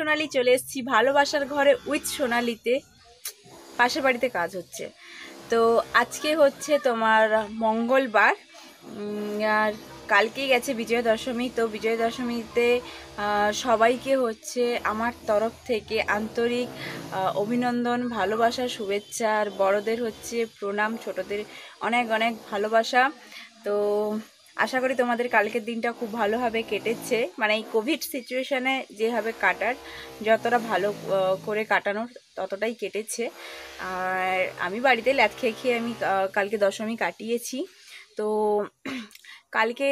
সোনালি চলে এসেছি ভালোবাসার ঘরে উইথ সোনালিতে। পাশের বাড়িতে কাজ হচ্ছে, তো আজকে হচ্ছে তোমার মঙ্গলবার, আর কালকেই গেছে বিজয়া দশমী। তো বিজয়া দশমীতে সবাইকে হচ্ছে আমার তরফ থেকে আন্তরিক অভিনন্দন, ভালোবাসা, শুভেচ্ছা। আর বড়দের হচ্ছে প্রণাম, ছোটদের অনেক অনেক ভালোবাসা। তো আশা করি তোমাদের কালকের দিনটা খুব ভালোভাবে কেটেছে, মানে এই কোভিড সিচুয়েশানে যেভাবে কাটার, যতটা ভালো করে কাটানোর ততটাই কেটেছে। আর আমি বাড়িতে ল্যাদ খেয়ে খেয়ে আমি কালকে দশমী কাটিয়েছি। তো কালকে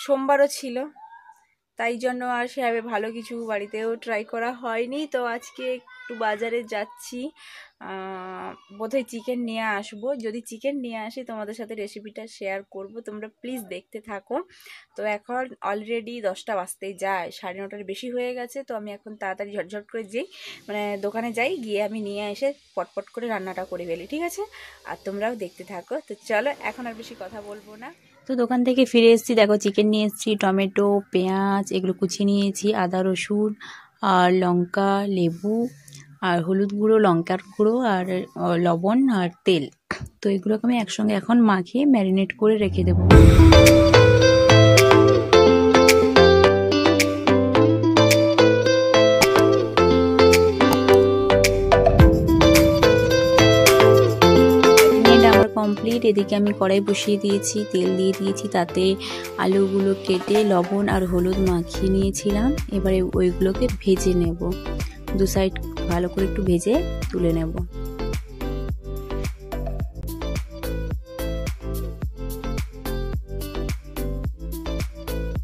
সোমবারও ছিল, তাই জন্য আর সেভাবে ভালো কিছু বাড়িতেও ট্রাই করা হয়নি। তো আজকে একটু বাজারে যাচ্ছি, বোধহয় চিকেন নিয়ে আসবো। যদি চিকেন নিয়ে আসি তোমাদের সাথে রেসিপিটা শেয়ার করব, তোমরা প্লিজ দেখতে থাকো। তো এখন অলরেডি 10টা বাজতেই যায়, 9:30টার বেশি হয়ে গেছে। তো আমি এখন তাড়াতাড়ি ঝটঝট করে যাই, মানে দোকানে যাই, গিয়ে আমি নিয়ে এসে পটপট করে রান্নাটা করে ফেলি, ঠিক আছে? আর তোমরাও দেখতে থাকো। তো চলো, এখন আর বেশি কথা বলবো না। তো দোকান থেকে ফিরে এসেছি, দেখো চিকেন নিয়ে এসেছি, টমেটো, পেঁয়াজ এগুলো কুচিয়ে নিয়েছি, আদা রসুন আর লঙ্কা, লেবু আর হলুদ গুঁড়ো, লঙ্কার গুঁড়ো আর লবণ আর তেল। তো এগুলোকে আমি একসঙ্গে এখন মাখিয়ে ম্যারিনেট করে রেখে দেবো। কমপ্লিট। এদিকে আমি কড়াই বসিয়ে দিয়েছি, তেল দিয়ে দিয়েছি, তাতে আলুগুলো কেটে লবণ আর হলুদ মাখিয়ে নিয়েছিলাম। এবারে ওইগুলোকে ভেজে নেব, দু সাইড ভালো করে একটু ভেজে তুলে নেব।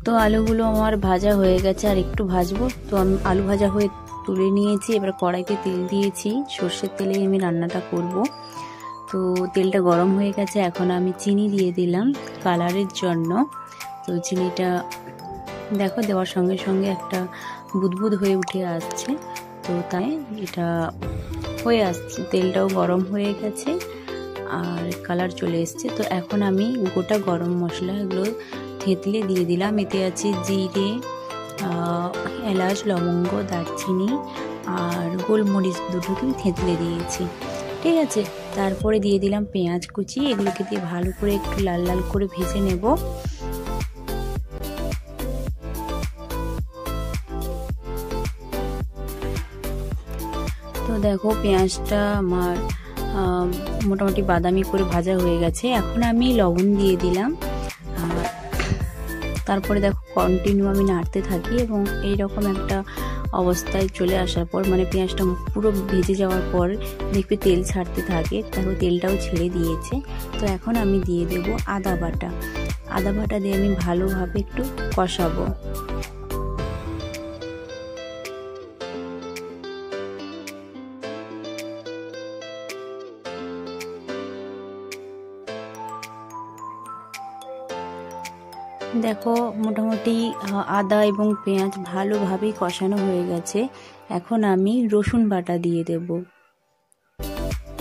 তো আলুগুলো আমার ভাজা হয়ে গেছে, আর একটু ভাজবো। তো আমি আলু ভাজা হয়ে তুলে নিয়েছি। এবার কড়াইতে তেল দিয়েছি, সর্ষের তেলে আমি রান্নাটা করব। তো তেলটা গরম হয়ে গেছে, এখন আমি চিনি দিয়ে দিলাম কালারের জন্য। তো চিনিটা দেখো দেওয়ার সঙ্গে সঙ্গে একটা বুদবুদ হয়ে উঠে আসছে, তো তাই এটা হয়ে আসছে। তেলটাও গরম হয়ে গেছে আর কালার চলে এসছে। তো এখন আমি গোটা গরম মশলা এগুলো থেতলে দিয়ে দিলাম। এতে আছে জিরে, এলাচ, লবঙ্গ, দারচিনি আর গোলমরিচ, দুটোকে থেতলে দিয়েছি, ঠিক আছে? তারপরে দিয়ে দিলাম পেঁয়াজ কুচি, এগুলোকে দিয়ে ভালো করে একটু লাল লাল করে ভেজে নেব। তো দেখো পেঁয়াজটা আমার মোটামুটি বাদামি করে ভাজা হয়ে গেছে। এখন আমি লবণ দিয়ে দিলাম, তারপরে দেখো কন্টিনিউ আমি নাড়তে থাকি, এবং এইরকম একটা অবস্থায় চলে আসার পর, মানে পেঁয়াজটা পুরো ভেজে যাওয়ার পর দেখবে তেল ছাড়তে থাকে। দেখো তেলটাও ছেড়ে দিয়েছে। তো এখন আমি দিয়ে দেব আদা বাটা। আদা বাটা দিয়ে আমি ভালোভাবে একটু কষাবো। দেখো মোটামুটি আদা এবং পেঁয়াজ ভালোভাবেই কষানো হয়ে গেছে। এখন আমি রসুন বাটা দিয়ে দেব।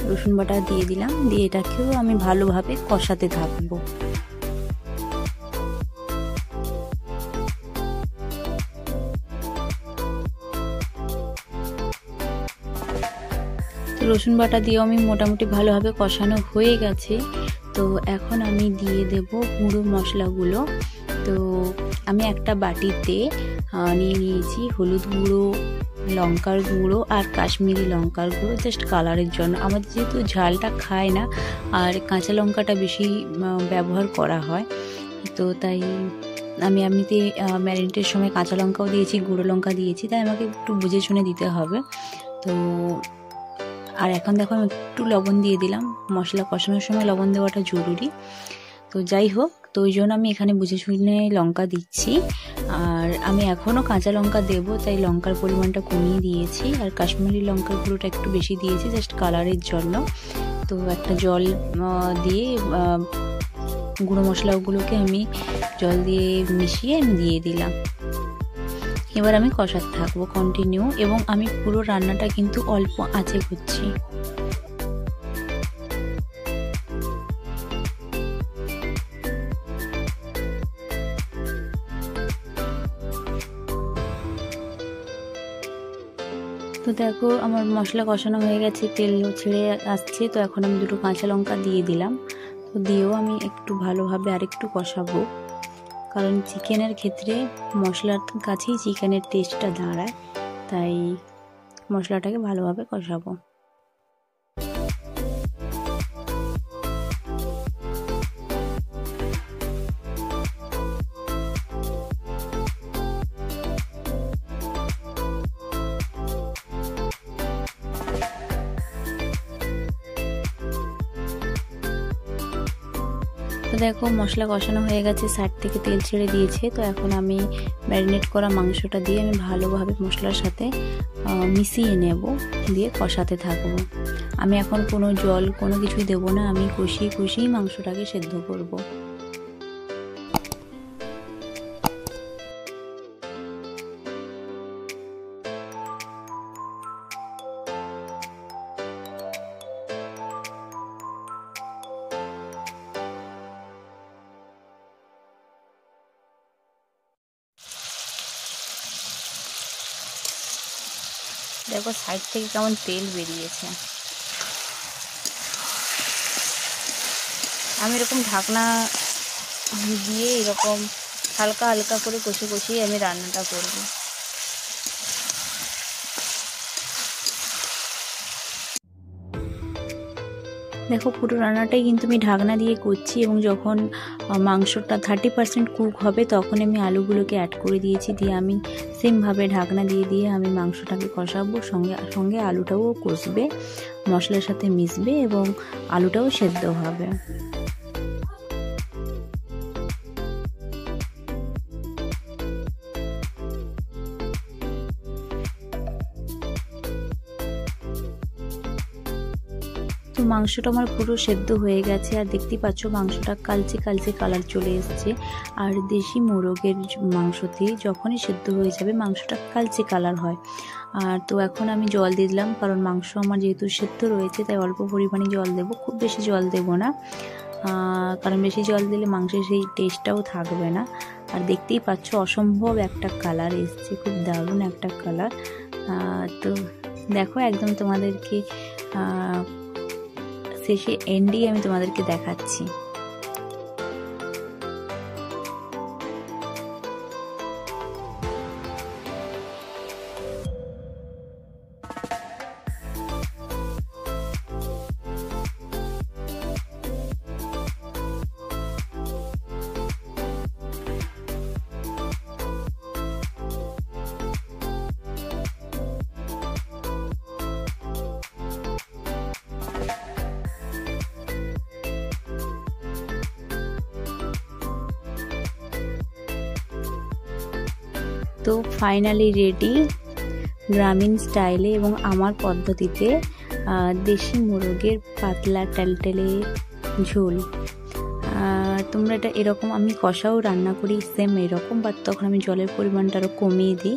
রসুন বাটা দিয়ে দিলাম, দিয়ে এটাকেও আমি ভালোভাবে কষাতে থাকবো। তো রসুন বাটা দিয়েও আমি মোটামুটি ভালোভাবে কষানো হয়ে গেছে। তো এখন আমি দিয়ে দেব গুঁড়ো মশলাগুলো। তো আমি একটা বাটিতে নিয়ে নিয়েছি হলুদ গুঁড়ো, লঙ্কার গুঁড়ো আর কাশ্মীরি লঙ্কার গুঁড়ো, জাস্ট কালারের জন্য। আমাদের যেহেতু ঝালটা খায় না আর কাঁচা লঙ্কাটা বেশি ব্যবহার করা হয়, তো তাই আমি এমনিতে ম্যারিনেটের সময় কাঁচা লঙ্কাও দিয়েছি, গুঁড়ো লঙ্কা দিয়েছি, তাই আমাকে একটু বুঝে শুনে দিতে হবে। তো আর এখন দেখো আমি একটু লবণ দিয়ে দিলাম, মশলা কষানোর সময় লবণ দেওয়াটা জরুরি। তো যাই হোক, তো ওই জন্য আমি এখানে বুঝে শুনে লঙ্কা দিচ্ছি। আর আমি এখনও কাঁচা লঙ্কা দেবো, তাই লঙ্কার পরিমাণটা কমিয়ে দিয়েছি। আর কাশ্মীরি লঙ্কার গুঁড়োটা একটু বেশি দিয়েছি, জাস্ট কালারের জন্য। তো একটা জল দিয়ে গুঁড়ো মশলাগুলোকে আমি জল দিয়ে মিশিয়ে আমি দিয়ে দিলাম। এবার আমি কষাতে থাকবো কন্টিনিউ, এবং আমি পুরো রান্নাটা কিন্তু অল্প আঁচে করছি। তো দেখো আমার মশলা কষানো হয়ে গেছে, তেল ছেড়ে আসছে। তো এখন আমি দুটো কাঁচা লঙ্কা দিয়ে দিলাম। তো দিয়েও আমি একটু ভালোভাবে আরেকটু কষাবো, কারণ চিকেনের ক্ষেত্রে মশলার কাছেই চিকেনের টেস্টটা দাঁড়ায়, তাই মশলাটাকে ভালোভাবে কষাবো। তো দেখো মশলা কষানো হয়ে গেছে, সাইড থেকে তেল ছেড়ে দিয়েছে। তো এখন আমি ম্যারিনেট করা মাংসটা দিয়ে আমি ভালোভাবে মশলার সাথে মিশিয়ে নেব, দিয়ে কষাতে থাকবো। আমি এখন কোনো জল কোনো কিছুই দেবো না, আমি কষিয়ে কষিয়ে মাংসটাকে সেদ্ধ করব। দেখো সাইড থেকে কেমন তেল বেরিয়েছে। আমি এরকম ঢাকনা দিয়ে এরকম হালকা হালকা করে কষে কষিয়ে আমি রান্নাটা করব। দেখো পুরো রান্নাটাই কিন্তু আমি ঢাকনা দিয়ে করছি, এবং যখন মাংসটা 30% কুক হবে তখন আমি আলুগুলোকে অ্যাড করে দিয়েছি। দিয়ে আমি সেমভাবে ঢাকনা দিয়ে দিয়ে আমি মাংসটাকে কষাবো, সঙ্গে সঙ্গে আলুটাও কষবে, মশলার সাথে মিশবে এবং আলুটাও সেদ্ধ হবে। তো মাংসটা আমার পুরো সেদ্ধ হয়ে গেছে, আর দেখতেই পাচ্ছ মাংসটা কালচে কালচে কালার চলে এসেছে। আর দেশি মোরগের মাংসতে যখনই সেদ্ধ হয়ে যাবে মাংসটা কালচে কালার হয়। আর তো এখন আমি জল দিয়ে দিলাম, কারণ মাংস আমার যেহেতু সেদ্ধ রয়েছে তাই অল্প পরিমাণে জল দেবো, খুব বেশি জল দেবো না, কারণ বেশি জল দিলে মাংসের সেই টেস্টটাও থাকবে না। আর দেখতেই পাচ্ছ অসম্ভব একটা কালার এসছে, খুব দারুণ একটা কালার। তো দেখো একদম তোমাদেরকে শেষে এন্ডেই আমি তোমাদেরকে দেখাচ্ছি। তো ফাইনালি রেডি গ্রামীণ স্টাইলে এবং আমার পদ্ধতিতে দেশি মোরগের পাতলা টেলটেলে ঝোল। তোমরা এটা এরকম আমি কষাও রান্না করি সেম এরকম, বাট তখন আমি জলের পরিমাণটা আরও কমিয়ে দিই।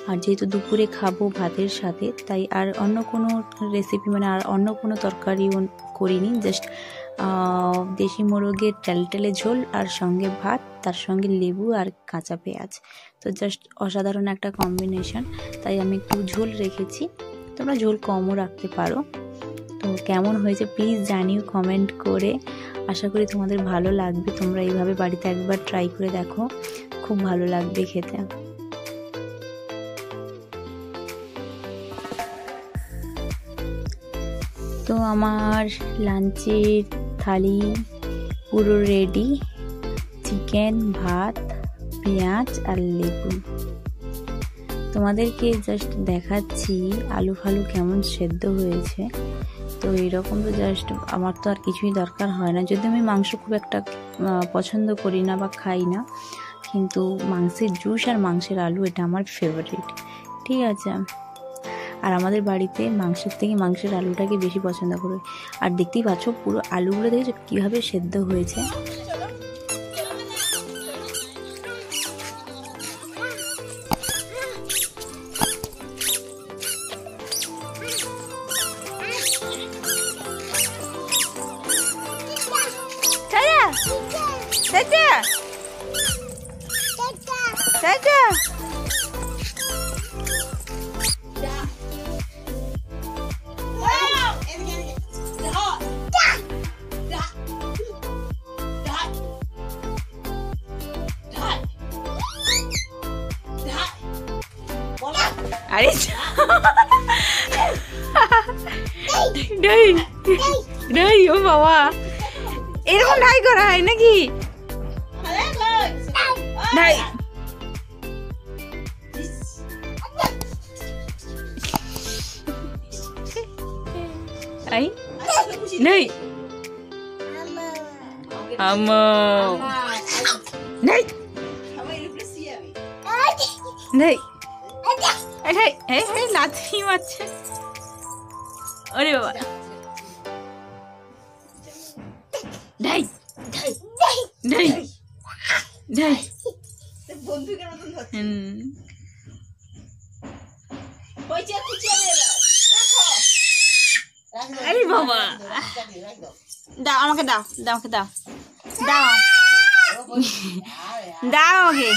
আর যেহেতু দুপুরে খাবো ভাতের সাথে, তাই আর অন্য কোনো রেসিপি মানে আর অন্য কোনো তরকারিও করিনি, জাস্ট দেশি মোরগের টেলটেলে ঝোল আর সঙ্গে ভাত, তার সঙ্গে লেবু আর কাঁচা পেঁয়াজ। তো জাস্ট অসাধারণ একটা কম্বিনেশন, তাই আমি একটু ঝোল রেখেছি, তোমরা ঝোল কমও রাখতে পারো। তো কেমন হয়েছে প্লিজ জানিও কমেন্ট করে, আশা করি তোমাদের ভালো লাগবে। তোমরা এইভাবে বাড়িতে একবার ট্রাই করে দেখো, খুব ভালো লাগবে খেতে। তো আমার লাঞ্চের থালি পুরো রেডি, চিকেন, ভাত, পেঁয়াজ আর লেবু। তোমাদেরকে জাস্ট দেখাচ্ছি আলু ফালু কেমন সেদ্ধ হয়েছে। তো এইরকম তো জাস্ট আমার তো আর কিছুই দরকার হয় না, যদি আমি মাংস খুব একটা পছন্দ করি না বা খাই না, কিন্তু মাংসের জুস আর মাংসের আলু এটা আমার ফেভারিট, ঠিক আছে। আর আমাদের বাড়িতে মাংসের থেকে মাংসের আলুটাকে বেশি পছন্দ করে। আর দেখতেই পাচ্ছ পুরো আলুগুলো দেখেছো কীভাবে সেদ্ধ হয়েছে। ও বাবা, এরকম ঢাই করা হয় নাকি? ঢাই ai này này này এই লাথি মারছে। ওরে বাবা, ঢাই ঢাই ঢাই ঢাই বন্ধুকের মতন ধরছে। আরে বাবা, দাও আমাকে, দাও দাও আমাকে, দাও দাও দাও আমাকে।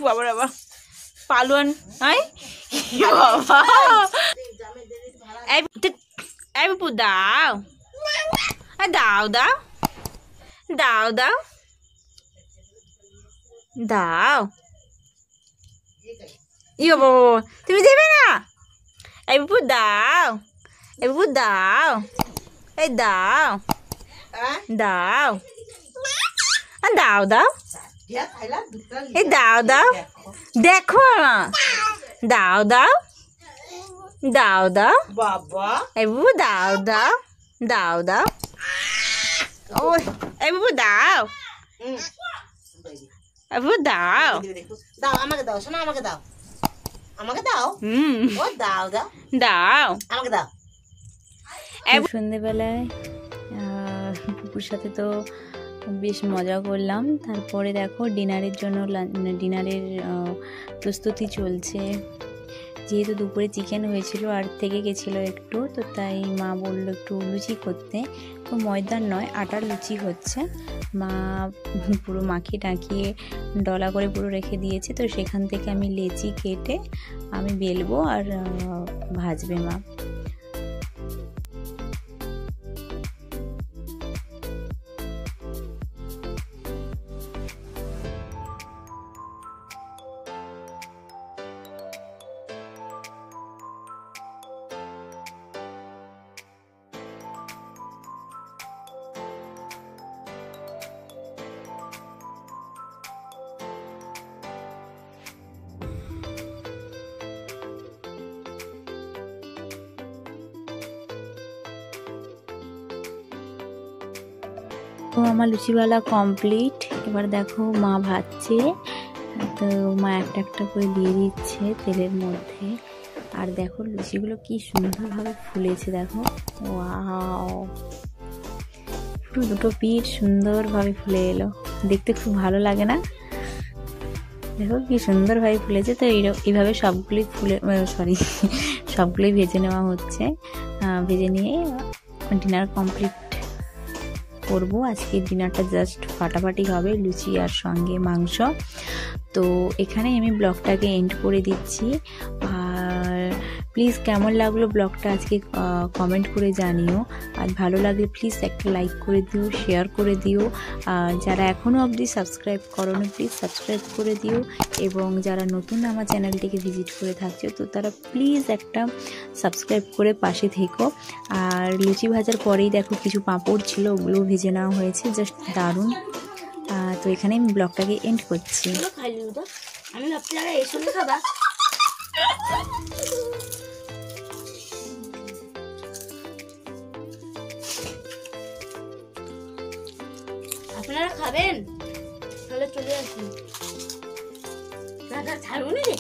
বাবা বাবা পালুয়ান, এই বাবু দাও দাও দাও দাও দাও দাও। ইয়ো বাবা, তুমি দেবে না? এই বাবু দাও, এই বাবু দাও, এই দাও দাও দাও দাও, এই দাও দাও, দেখো না, দাও দাও দাও দাও বাবা, এই বাবু দাও দাও দাও দাও, ওই এই বাবু দাও, এই বাবু দাও দাও, আমাকে দাও, শোনো আমাকে দাও, আমাকে দাও, ও দাও দাও দাও আমাকে দাও। সন্ধ্যেবেলায় পুকুর সাথে তো বেশ মজা করলাম। তারপরে দেখো ডিনারের জন্য ডিনারের প্রস্তুতি চলছে। যেহেতু দুপুরে চিকেন হয়েছিল আর থেকে গেছিলো একটু, তো তাই মা বললো একটু লুচি করতে। তো ময়দার নয়, আটার লুচি হচ্ছে। মা পুরো মাখিয়ে টাকিয়ে ডলা করে পুরো রেখে দিয়েছে। তো সেখান থেকে আমি লেচি কেটে আমি বেলবো আর ভাজবে মা। তো আমার লুচিওয়ালা কমপ্লিট। এবার দেখো মা ভাজছে, তো মা একটা একটা করে দিয়ে দিচ্ছে তেলের মধ্যে। আর দেখো লুচিগুলো কি সুন্দরভাবে ফুলেছে, দেখো ওয়াও, পুরো দুটো পিঠ সুন্দরভাবে ফুলে এলো, দেখতে খুব ভালো লাগে না? দেখো কি সুন্দরভাবে ফুলেছে। তো এইভাবে সবগুলোই সবগুলোই ভেজে নেওয়া হচ্ছে। ভেজে নিয়ে ডিনার কমপ্লিট করবো। আজকে ডিনারটা জাস্ট ফাটাফাটি হবে, লুচি আর সঙ্গে মাংস। তো এখানে আমি ব্লগটাকে এন্ড করে দিচ্ছি। আর প্লিজ কেমন লাগলো ব্লগটা আজকে কমেন্ট করে জানিও। আর ভালো লাগলে প্লিজ একটা লাইক করে দিও, শেয়ার করে দিও। যারা এখনও অবধি সাবস্ক্রাইব করোনি প্লিজ সাবস্ক্রাইব করে দিও। এবং যারা নতুন আমার চ্যানেলটিকে ভিজিট করে থাকছে তো তারা প্লিজ একটা সাবস্ক্রাইব করে পাশে থেকো। আর লুচি ভাজার পরেই দেখো কিছু পাঁপড় ছিল, ওগুলো ভেজে নেওয়া হয়েছে, জাস্ট দারুণ। তো এখানে আমি ব্লগটাকে এন্ড করছি। আমি আপনারা এই সঙ্গে খাবা, আপনারা খাবেন তাহলে চলে আসুন। দাদা ছাড়ুন রে।